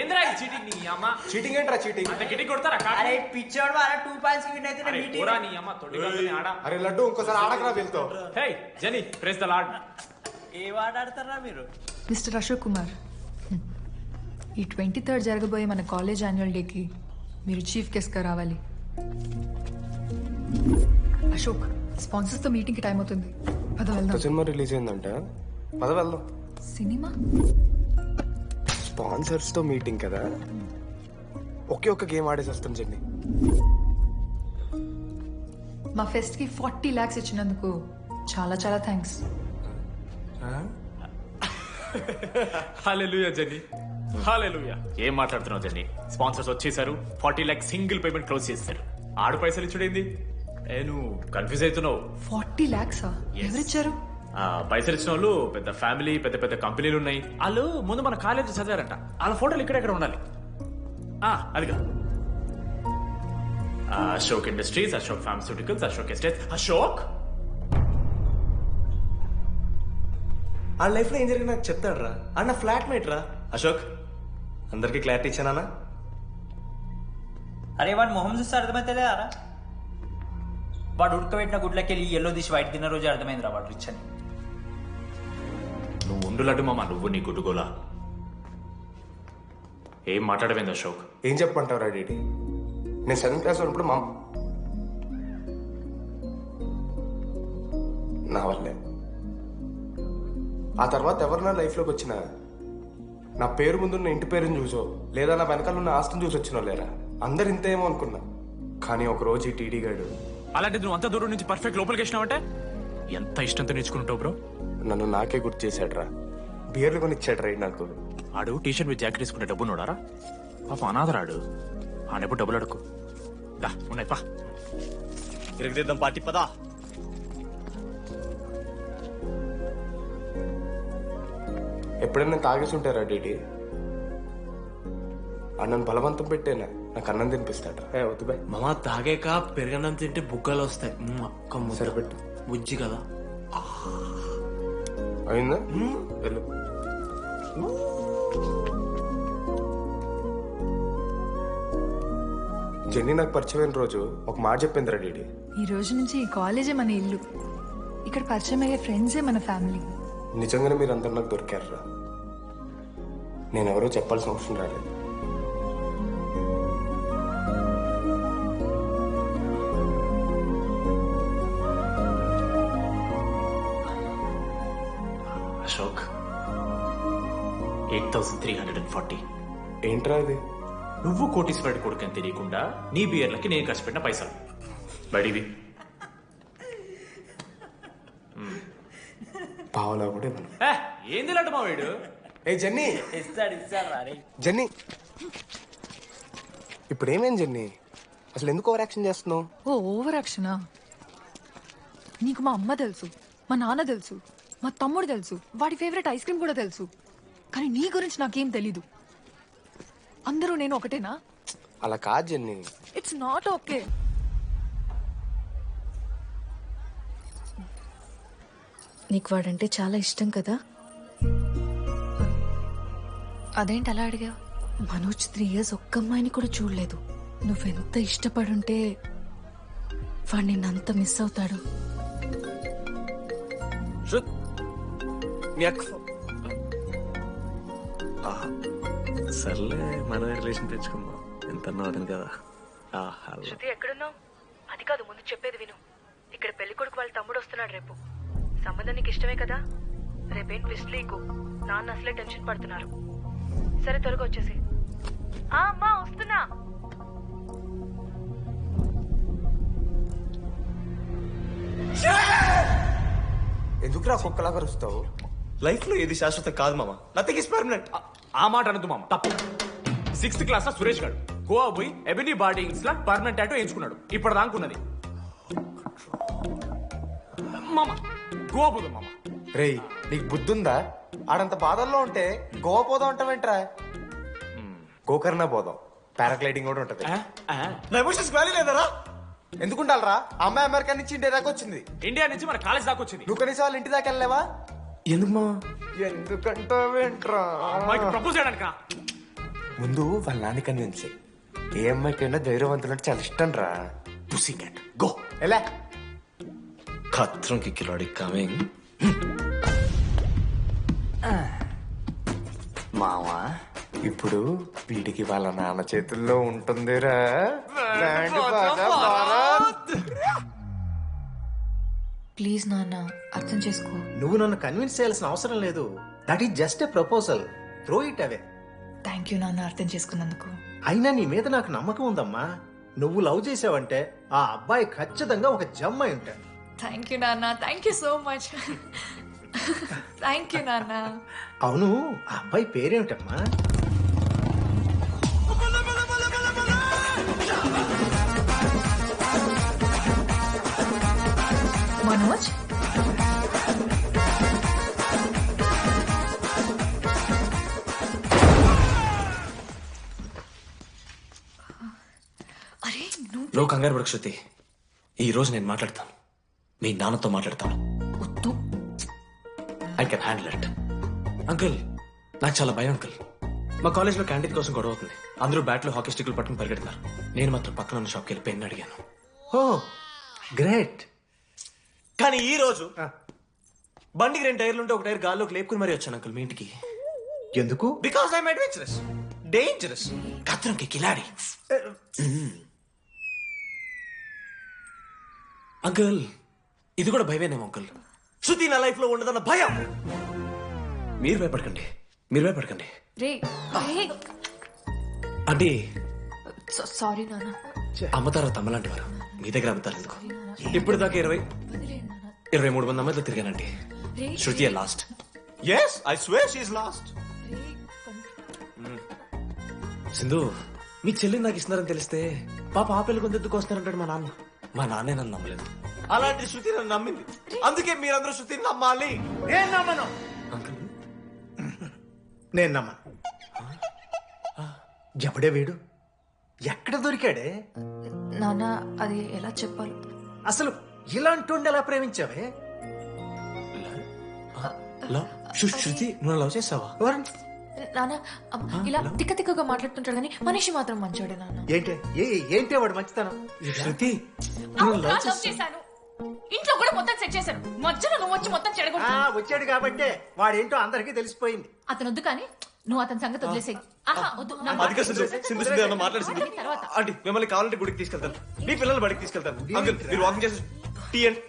ఏంద్రా చీటింగ్ నీ అమ్మ చీటింగ్ ఏంట్రా చీటింగ్? అంత గిటి కొడతారా అరే పిచ్చోడు వాళ్ళ 2 పాయింట్స్ విన్ అయితే అరే పోరా నీ అమ్మ తొడిగల్ని ఆడ. అరే లడ్డు ఇంకోసారి ఆడకరా వెళ్తావు. హే జని ప్రెస్ ద లార్డ్. ఏ వాట ఆడతారా మీరు? మిస్టర్ అశోక్ కుమార్, ఈ 23rd జరగబోయే మన కాలేజ్ యాన్యువల్ డేకి మీరు చీఫ్ గెస్ట్గా రావాలి. అశోక్, స్పాన్సర్స్తో మీటింగ్కి టైం అవుతుంది. పద వెళ్దాం. సినిమా రిలీజ్ అయిందంట, పద వెళ్దాం. సినిమా? స్పాన్సర్స్ తో మీటింగ్ కదా, ఒకే ఒక్క గేమ్ ఆడేసి వస్తాం జర్నీ. మా ఫెస్ట్కి 40 lakhs ఇచ్చినందుకు చాలా చాలా థ్యాంక్స్. హల్లెలూయా జని, హల్లెలూయా. ఏం మాట్లాడుతున్నావు జని? స్పాన్సర్స్ వచ్చేసారు, 40 lakhs సింగిల్ పేమెంట్ క్లోజ్ చేస్తారు. ఆడు పైసలు ఇచ్చుడేంది? నువ్వు కన్ఫ్యూజ్ అవుతున్నావు. 40 lakhs ఎవరిచ్చారు? పైసలు ఇచ్చిన వాళ్ళు పెద్ద ఫ్యామిలీ, పెద్ద పెద్ద కంపెనీలు ఉన్నాయి. వాళ్ళు ముందు మన కాలేజ్ చదివారంట. వాళ్ళ ఫోటోలు ఇక్కడెక్కడ ఉండాలి. అదిగా Ashok industries, Ashok pharmaceuticals, Ashok estates. Ashok ఆ లైఫ్ లో ఏం జరిగింది నాకు చెప్తాడు రా. అన్న ఫ్లాట్ మేట్ రా అశోక్. అందరికి క్లారిటీ ఇచ్చానా? అరే వాడు మొహం చూస్తే అర్థమైతలేదారా? వాడు ఉడకబెట్టిన గుడ్లకి వెళ్ళి ఎల్లో తీసి వైట్ తిన్న రోజు అర్థమైందిరా వాడు రిచ్ అని. నువ్వు ఉండులడ్డు మామ, నువ్వు నీ గుడ్డుగోలా. ఏం మాట్లాడమైంది అశోక్? ఏం చెప్పంటావు రా డీటీ? నేను 7th క్లాస్ ఉన్నప్పుడు నా వల్లే. ఆ తర్వాత ఎవరు నా లైఫ్లోకి వచ్చినా నా పేరు ముందున్న ఇంటి పేరుని చూసో లేదా నా వెనకాల ఉన్న ఆస్తిని చూసి వచ్చినో లేరా, అందరు ఇంతేమో అనుకున్నా. కానీ ఒక రోజు ఈ టీడీ గాడు, అలాంటిది నువ్వు అంత దూరం నుంచి పర్ఫెక్ట్ లోపలికి వేసినావంటే ఎంత ఇష్టంతో నేర్చుకుంటావు బ్రో. నన్ను నాకే గుర్తు చేశాడు రా. బియర్లు కొని ఇచ్చాడు రా నాకు. ఆడు టీషర్ట్ మీద జాకెట్ తీసుకుంటే డబ్బు నోడారా? పాప అనాథరాడు. ఆడెప్పుడు డబ్బులు అడుకు. దా ఉన్నాయి పా, తిరగదిద్దాం పార్టీ పదా. ఎప్పుడైనా తాగేసి ఉంటారా డీటీ? అన్నను బలవంతం పెట్టేనా నాకు అన్నం తినిపిస్తాడు. వద్దు బాయ్ మామ, తాగాక పెరగన్నం తింటే బుగ్గలు వస్తాయి. అక్క సరిపెట్టు. బుజ్జి కదా. అయిందా? వెళ్ళు. జెన్నీ నాకు పరిచయమైన రోజు ఒక మాట చెప్పిందిరా డీడీ. ఈ రోజు నుంచి ఈ కాలేజే మన ఇల్లు. ఇక్కడ పరిచయం అయ్యే ఫ్రెండ్సే మన ఫ్యామిలీ. నిజంగానే మీరు అందరు నాకు దొరికారురా. నేనెవరో చెప్పాల్సిన అవసరం రాలేదు. అశోక్ 8340. ఏంట్రా అది? నువ్వు కోటీశ్వరుడి కొడుకని తెలియకుండా నీ బియర్లకి నేను ఖర్చు పెట్టిన పైసలు బడివి. పావలా కూడా ఇవ్వను. ఏంది లాంటి మా వీడు? ఏ జెన్నీ, ఇస్తాడు రా. జెన్నీ ఇప్పుడు ఏమేం జెన్నీ? అసలు ఎందుకు ఓవర్ యాక్షన్ చేస్తున్నావు? ఓవర్ యాక్షనా? నీకు మా అమ్మ తెలుసు, మా నాన్న తెలుసు, మా తమ్ముడు తెలుసు, వాడి ఫేవరెట్ ఐస్ క్రీమ్ కూడా తెలుసు. కానీ నీ గురించి నాకేం తెలీదు. అందరూ నేను ఒకటేనా? అలా కాదు జెన్నీ. It's not okay. నీకు వాడంటే చాలా ఇష్టం కదా? అదేంటి అలా అడిగావు? మనోజ్ 3 years ఒక్క అమ్మాయిని కూడా చూడలేదు. నువ్వెంత ఇష్టపడుంటే వాడు నిన్నంత మిస్ అవుతాడు. సర్లే, మన రిలేషన్ తెచ్చుకుందాం. ఎంత అతను కదా. శృతి ఎక్కడున్నావు? అది కాదు, ముందు చెప్పేది విను. ఇక్కడ పెళ్లి కొడుకు వాళ్ళ తమ్ముడు వస్తున్నాడు రేపు. సంబంధం నీకు ఇష్టమే కదా? రేపేం ట్విస్ట్ లీకు. నాన్న అసలే టెన్షన్ పడుతున్నారు. సరే త్వరగా వచ్చేసి. అమ్మా వస్తున్నా. ఎందుకురా కుక్కలా కరుస్తావు? లైఫ్ లో ఏది శాశ్వతం కాదు మామ. Nothing is permanent. ఆ మాట అనదు మామ, తప్పు. 6th క్లాస్ లో సురేష్ గారు గోవా పోయి ఎబినీ బాడీస్ లా పర్మనెంట్ టాటూ ఎంచుకున్నాడు. ఇప్పుడు దానుకున్నది మామ. గోవా పోదాం మామ. రేయ్, నీకు బుద్ధుందా? ఆడంత బాధల్లో ఉంటే గోవా పోదాం అంటావేంట్రా? గోకర్ణ పోదాం, పారాగ్లైడింగ్ కూడా ఉంటది. నా ఎమోషన్స్ వాల్యూ లేదరా? ఎందుకుంటారా? అమ్మాయి అమెరికా నుంచి ఇండియా దాకా వచ్చింది. ఇండియా నుంచి మన కాలేజ్ దాకా వచ్చింది. నువ్వు కనీసం వాళ్ళ ఇంటి దాకా వెళ్ళలేవా? ఎందుకు మా? ఎందుకంటావేంట్రా? అమ్మాయికి ప్రపోజ్ చేయడానికి ముందు వాళ్ళ నాన్న కన్విన్స్ ఏ అమ్మాయికైనా ధైర్యవంతులంటే చాలా ఇష్టం రా. పుసి క్యాట్ గో. ఎలా ఖత్రం కి కిలాడి కమింగ్. మావా ఇప్పుడు వీడికి వాళ్ళ నాన్న చేతుల్లో ఉంటుందిరా బ్రాండ్ బాజా భారత్. ప్లీజ్ నాన్న అర్థం చేసుకో. నువ్వు నన్ను కన్విన్స్ చేయాల్సిన అవసరం లేదు. That is just a proposal. Throw it away. Thank you నాన్న అర్థం చేసుకున్నందుకు. అయినా నీ మీద నాకు నమ్మకం ఉందమ్మా. నువ్వు లవ్ చేసావంటే ఆ అబ్బాయి ఖచ్చితంగా ఒక జమ్మాయి ఉంటాడు. థ్యాంక్ యూ నాన్న. Thank you so much. Thank you నాన్న. అవును, ఆ అబ్బాయి పేరేమిటమ్మా? మనోజ్. అరే నువ్వు కంగారు పడకు శృతి. ఈ రోజు నేను మాట్లాడతాను, మీ నాన్నతో మాట్లాడతాను. వద్దు. I can handle it. Uncle, నాకు చాలా భయం అంకుల్. మా కాలేజ్లో క్యాంటీన్ కోసం గొడవ అవుతుంది. అందరూ బ్యాట్లు హాకీ స్టిక్లు పట్టుకుని పరిగెడుతున్నారు. నేను మాత్రం పక్కన ఉన్న షాప్కి వెళ్ళి పెన్ అడిగాను. ఓ గ్రేట్. కానీ ఈ రోజు బండికి 2 టైర్లు ఉంటే ఒక టైర్ గాల్లోకి లేపుకుని మరీ వచ్చాను అంకుల్ మీ ఇంటికి. ఎందుకు? బికాస్ ఐఎమ్ అడ్వెంచరస్, డేంజరస్, కత్రంకి కిలాడి. అంకుల్, ఇది కూడా భయమేనేమో అంకుల్. శృతి నా లైఫ్ లో ఉండదన్న భయం. మీరు భయపడకండి, మీరు భయపడకండి. రే అంటే సారీ నాన్న. అమ్మతారా తమ్మలాంటి వారు మీ దగ్గర అమ్ముతారు ఎందుకు? ఇప్పుడు దాకా 23 మంది అమ్మాయితో తిరిగానండి. Shruti lost. Yes, I swear she is lost. Sindhu, మీ చెల్లిని నాకు ఇస్తున్నారని తెలిస్తే పాప ఆపిల్లి కొంతెత్తుకు వస్తారంటాడు మా నాన్న. మా నాన్నే నన్ను నమ్మలేదు. అలాంటి శృతి నన్ను నమ్మింది. అందుకే మీరందరూ శృతిని నమ్మాలి. నేను నమ్మను. అంకుల్, నేను నమ్మను. ఎవడే వీడు? ఎక్కడ దొరికాడే? నాన్న అది ఎలా చెప్పాలి? అసలు ఇలాంటి ఎలా ప్రేమించావే? శృతి, నువ్వు లవ్ చేసావా? నాన్న ఇలా తిక్క తిక్కగా మాట్లాడుతుంటాడు కానీ మనిషి మాత్రం మంచోడే నాన్న. ఏంటి వాడు మంచితనం? శృతి, చేశాను. ఇంట్లో కూడా మొత్తం సెట్ చేశాను. మధ్యలో నువ్వు వచ్చి మొత్తం చెడగొట్టు. వచ్చాడు కాబట్టే వాడేంటో అందరికీ తెలిసిపోయింది. అతను వద్దు కానీ నువ్వు అతని సంగతి వదిలేసేయి. మాట్లాడుతుంది అంటే మిమ్మల్ని కావాలంటే గుడికి తీసుకెళ్తాను, మీ పిల్లలు బడికి తీసుకెళ్తాను. అంకుల్, మీరు వాకింగ్ చేసి టీ అండ్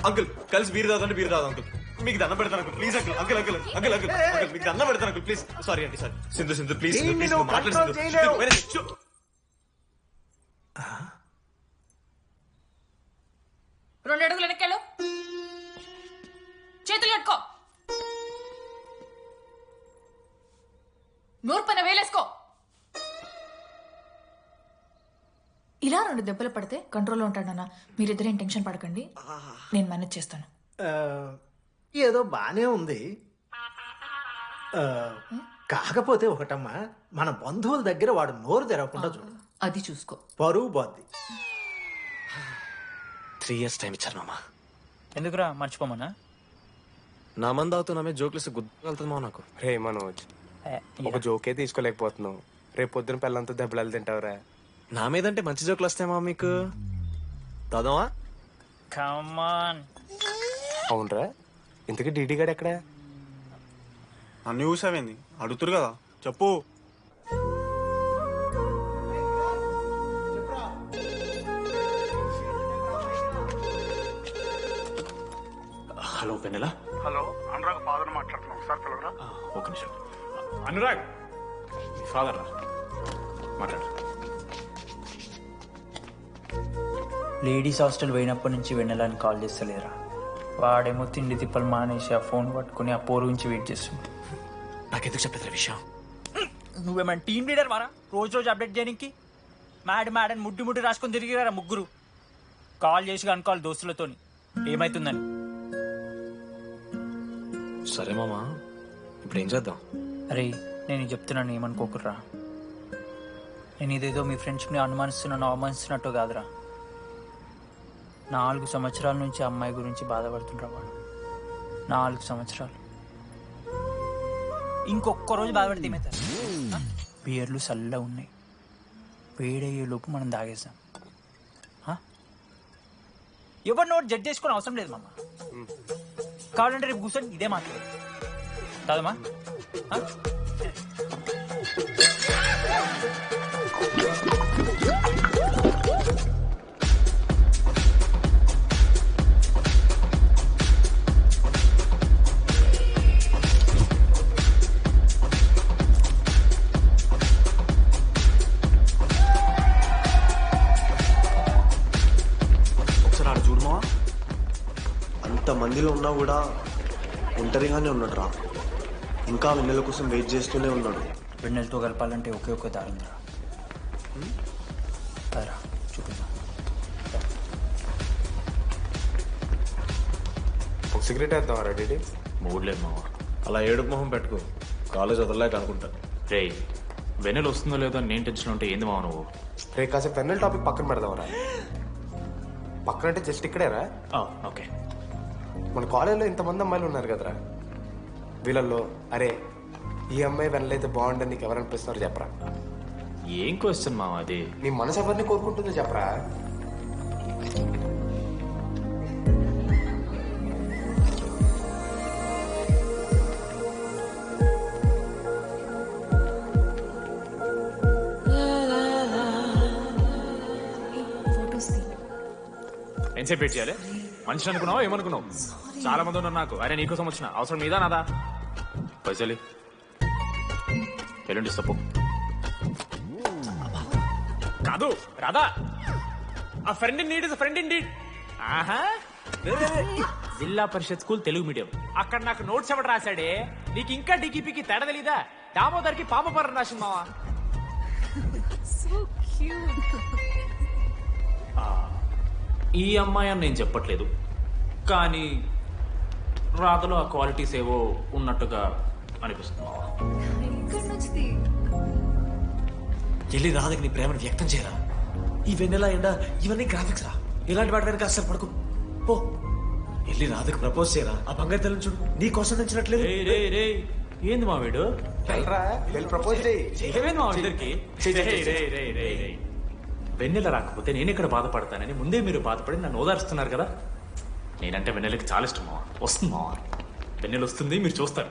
అంకుల్ కలిసి బీరు తాగుతుంటే బీరు తాగు అంకుల్. మీకు దండం పెడతాను uncle, please uncle. Uncle uncle uncle uncle uncle మీకు దండం పెడతాను అంకుల్, ప్లీజ్. సారీ అండి, సారీ. సింధు ప్లీజ్ ప్లీజ్ మాట్లాడుతుంది. 2 అడుగులు వెనక్కెళ్ళు. చేతులు కట్టుకో. నోరు పైన వేలేసుకో. ఇలా 2 దెబ్బలు పడితే కంట్రోల్లో ఉంటాడన్నా. మీరిద్దరేం టెన్షన్ పడకండి, నేను మేనేజ్ చేస్తాను. ఏదో బానే ఉంది. కాకపోతే ఒకటమ్మా, మన బంధువుల దగ్గర వాడు నోరు తెరవకుండా చూడు. అది చూసుకో. పరువు బాద్ది. 3 years టైం ఇచ్చారు మామ. ఎందుకురా మర్చిపోమన్నా? నా మంది అవుతూ నామే జోక్లు గుర్తుకెళ్తుంది మామ నాకు. రే మనోజ్, ఒక జోకే తీసుకోలేకపోతున్నావు. రేపు పొద్దున పిల్లలతో దెబ్బలు తింటావురా. నా మీదంటే మంచి జోకులు వస్తాయి మామ మీకు. దాదావా? కమాన్. అవునరా, ఇంతకీ డీడీ గాడు ఎక్కడా? అన్ని చూసావేంది? అడుగుతురు కదా, చెప్పు. హలో వెన్నెల. హలో, అనురాగ్ ఫాదర్ మాట్లాడుతున్నాం. ఒకసారి పిలవరా? ఒక నిమిషం. అనురాగ్, మీ ఫాదర్ రా, మాట్లాడు. లేడీస్ హాస్టల్ పోయినప్పటి నుంచి వెన్నెలని కాల్ చేస్తలేరా. వాడేమో తిండి తిప్పలు మానేసి ఆ ఫోన్ పట్టుకుని ఆ పోరు గురించి వెయిట్ చేస్తుంది. నాకెందుకు చెప్పేది విషయం? నువ్వేమైనా టీమ్ లీడర్ వారా రోజు అప్డేట్ చేయడానికి? మ్యాడ్ అని ముడ్డి రాసుకొని తిరిగిరారా ముగ్గురు. కాల్ చేసి అనుకోవాలి దోస్తులతోని ఏమైతుందని. సరే మామా, ఇప్పుడు ఏం చేద్దాం? అరే నేను చెప్తున్నాను, ఏమనుకోకుర్రా. నేను ఇదేదో మీ ఫ్రెండ్షిప్ని అనుమానిస్తున్నాను, అవమానిస్తున్నట్టు కాదురా. 4 సంవత్సరాల నుంచి అమ్మాయి గురించి బాధపడుతుండ్రా వాడు. 4 సంవత్సరాలు. ఇంకొక్క రోజు బాధపడితే ఏమవుతారు? బియర్లు చల్లగా ఉన్నాయి, వేడయ్యే లోపు మనం తాగేసాం. ఎవరు నోట్ జడ్జ్ చేసుకుని అవసరం లేదు మామ. కావాలంటే రేపు కూర్చొని ఇదే మాట్లాడు కాదమ్మా. ఒకసారి ఆడ చూడమా, అంత మందిలో ఉన్నా కూడా ఒంటరిగానే ఉన్నాడు రా. ఇంకా వెన్నెల కోసం వెయిట్ చేస్తూనే ఉన్నాడు. వెన్నెలతో కలపాలంటే ఒకే ఒక్క దారుందిరా. రా చూపిద్దాం. ఒక సిగరెట్ వేద్దాం రెడీ. మూడ్ లేదు మావా. అలా ఏడుపు మొహం పెట్టుకో, కాలేజ్ వదలలేక అనుకుంటా. రే వెన్నెల వస్తుందో లేదో అని నేను టెన్షన్ ఉంటే ఏంది మావ నువ్వు? రే కాసేపు పెన్నెల టాపిక్ పక్కన పెడదాంరా. పక్కన అంటే జస్ట్ ఇక్కడేరా. ఓకే. మన కాలేజీలో ఇంతమంది అమ్మాయిలు ఉన్నారు కదరా, వీళ్ళల్లో అరే ఈ అమ్మాయి వెనలైతే బాగుండని నీకు ఎవరు అనిపిస్తున్నారు చెప్పరా? ఏం క్వశ్చన్ మావా అది? నీ మనసు ఎవరిని కోరుకుంటుందో చెప్పరా? ఎంతసేపు వెయిట్ చేయాలి? మనిషి అనుకున్నావా ఏమనుకున్నావు? చాలా మంది ఉన్నారు నాకు. అరే నీకోసం వచ్చిన అవసరం మీదా నాదా? పైసలి ఎల్లుండి తప్పు కాదు రాదా. ఆ friend in need is friend in need. ఆహా, జిల్లా పరిషత్ స్కూల్ తెలుగు మీడియం. అక్కడ నాకు నోట్స్ ఎవడు రాశాడే? నీకు ఇంకా డిగిపికి తేడా తెలీదా? దామోదర్కి పాపపరం రాసింది మావా. ఈ అమ్మాయి అని నేను చెప్పట్లేదు, కానీ రాతలో ఆ క్వాలిటీస్ ఏవో ఉన్నట్టుగా అనిపిస్తుంది. వెళ్ళి రాధకి నీ ప్రేమను వ్యక్తం చేయరా. ఈ వెన్నెల ఎండ ఇవన్నీ గ్రాఫిక్స్ రా. ఇలాంటి వాటి వెనక అసలు పడుకో. ఓ వెళ్ళి రాధకి ప్రపోజ్ చేయరా. ఆ బంగారు తల్లిని చూడు, నీ కోసం తెచ్చినట్లేదు. ఏంది మా వీడు? వెళ్ళరా, వెళ్ళి ప్రపోజ్ చేయి. ఏమైంది మా ఇద్దరికి? వెన్నెల రాకపోతే నేను ఇక్కడ బాధపడతానని ముందే మీరు బాధపడి నన్ను ఓదారుస్తున్నారు కదా. నేనంటే వెన్నెలకి చాలా ఇష్టం మావా. వస్తుంది మావా, వెన్నెల వస్తుంది, మీరు చూస్తారు.